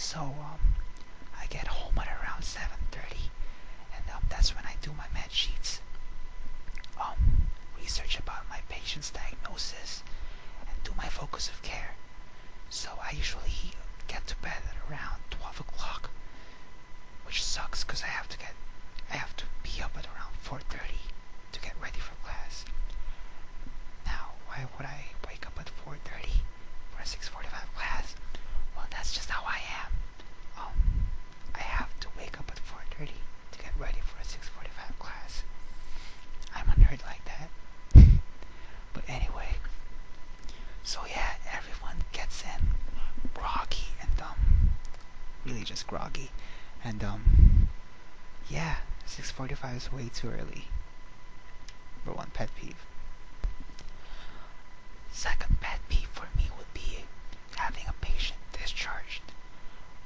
So I get home at around 7:30, and that's when I do my med sheets, research about my patient's diagnosis, and do my focus of care. So I usually get to bed at around 12 o'clock, which sucks because I have to be up at around 4:30 to get ready for class. Now, why would I wake up at 4:30 for a 6:45 class? Well, that's just how I am. I have to wake up at 4:30 to get ready for a 6:45 class. I'm a nerd like that. But anyway, so yeah, everyone gets in groggy and really just groggy, and yeah, 6:45 is way too early. For one pet peeve. Second pet peeve for me would be having a patient discharged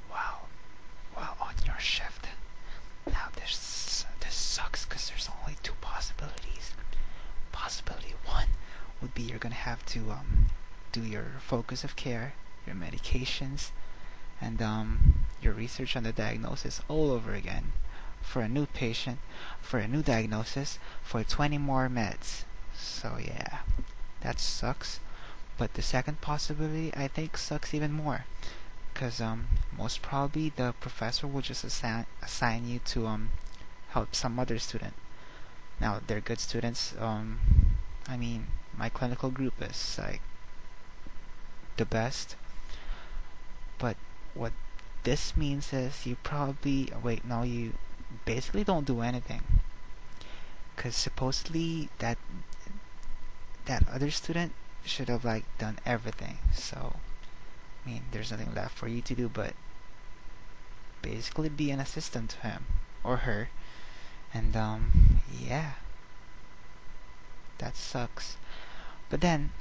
while on your shift. Now this sucks because there's only two possibilities. Possibility one would be you're gonna have to do your focus of care, your medications, and your research on the diagnosis all over again for a new patient, for a new diagnosis, for 20 more meds. So yeah, that sucks. But the second possibility I think sucks even more, because most probably the professor will just assign you to help some other student. Now they're good students. I mean, my clinical group is like the best, but what this means is you probably wait. No, you basically don't do anything, because supposedly that other student should have like done everything. So I mean, there's nothing left for you to do but basically be an assistant to him or her. And yeah, that sucks. But then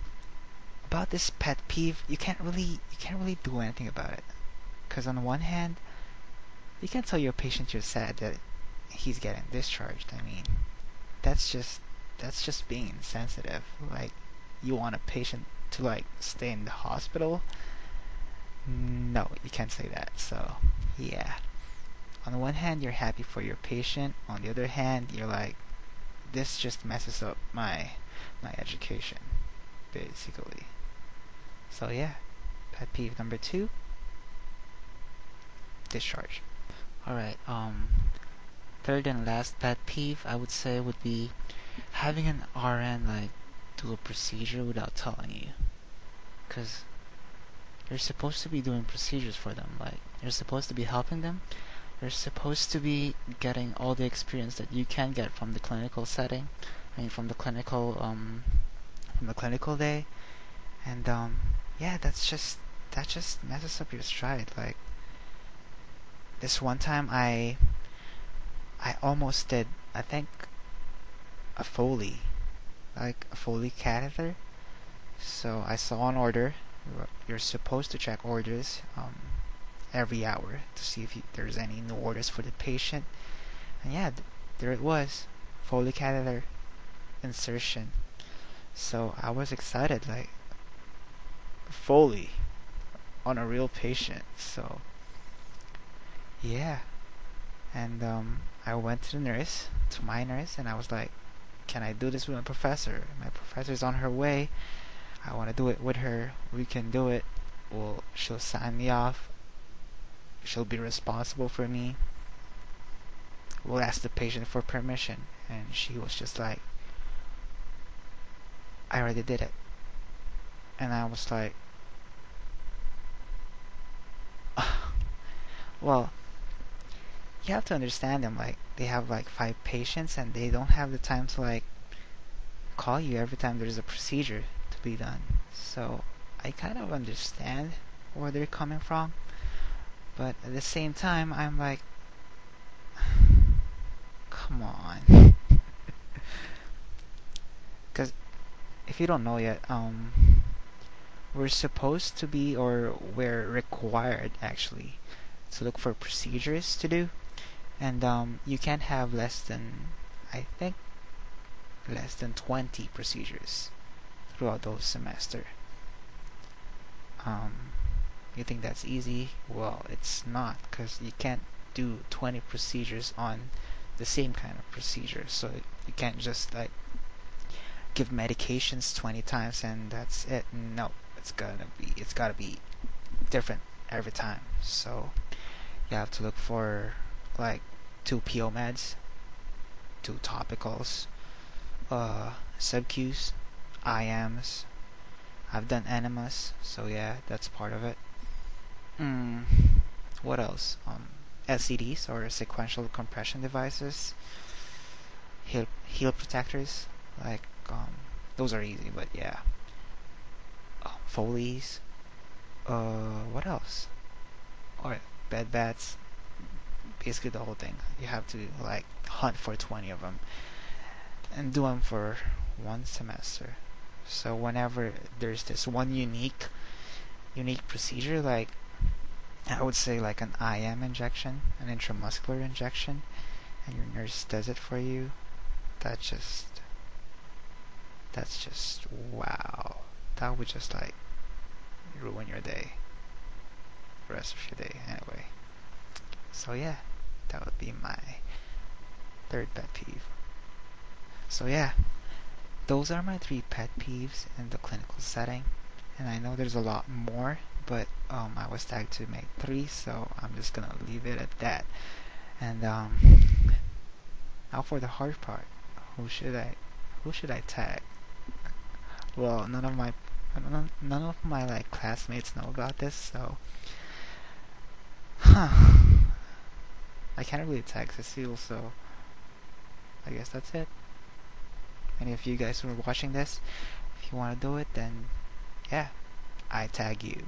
about this pet peeve, you can't really do anything about it. Cause on one hand, you can't tell your patient you're sad that he's getting discharged. I mean, that's just being insensitive. Like, you want a patient to like stay in the hospital? No, you can't say that. So yeah. On the one hand, you're happy for your patient. On the other hand, you're like, this just messes up my education, basically. So yeah, pet peeve number two, discharge. All right. Third and last pet peeve I would say would be having an RN like do a procedure without telling you, because you're supposed to be doing procedures for them. Like, you're supposed to be helping them. You're supposed to be getting all the experience that you can get from the clinical setting. I mean, from the clinical day. And yeah, that just messes up your stride. Like, this one time I almost did, I think, a Foley, like a Foley catheter. So I saw an order. You're supposed to check orders every hour to see if there's any new orders for the patient. And yeah, there it was, Foley catheter insertion. So I was excited, like, Foley on a real patient. So yeah, and I went to the nurse, to my nurse, and I was like, "Can I do this with my professor? My professor's on her way. I want to do it with her. We can do it. Well, she'll sign me off. She'll be responsible for me. We'll ask the patient for permission." And she was just like, "I already did it." And I was like, well, you have to understand them. Like, they have like 5 patients, and they don't have the time to like call you every time there's a procedure to be done. So I kind of understand where they're coming from, but at the same time, I'm like, come on. Because if you don't know yet, we're supposed to be, or we're required actually, to look for procedures to do, and you can't have less than, I think, less than 20 procedures throughout the whole semester. Um, You think that's easy? Well, it's not, because you can't do 20 procedures on the same kind of procedure. So you can't just like give medications 20 times and that's it. No, it's gotta be different every time. So you have to look for like two PO meds, two topicals, sub-Qs, IMs. I've done enemas, so yeah, that's part of it. Mm, what else? SCDs or sequential compression devices, heel protectors, like those are easy, but yeah. Foley's. What else? Or bed bats. Basically the whole thing. You have to like hunt for 20 of them and do them for one semester. So whenever there's this one unique procedure, like I would say like an IM injection, an intramuscular injection, and your nurse does it for you, that just that's just wow. That would just like ruin your day, the rest of your day anyway. So yeah, that would be my third pet peeve. So yeah, those are my three pet peeves in the clinical setting. And I know there's a lot more, but I was tagged to make three, so I'm just gonna leave it at that. And now for the hard part, who should I who should I tag? Well, none of my like classmates know about this, so huh. I can't really tag Cecile, so I guess that's it. Any of you guys who are watching this, if you want to do it, then yeah, I tag you.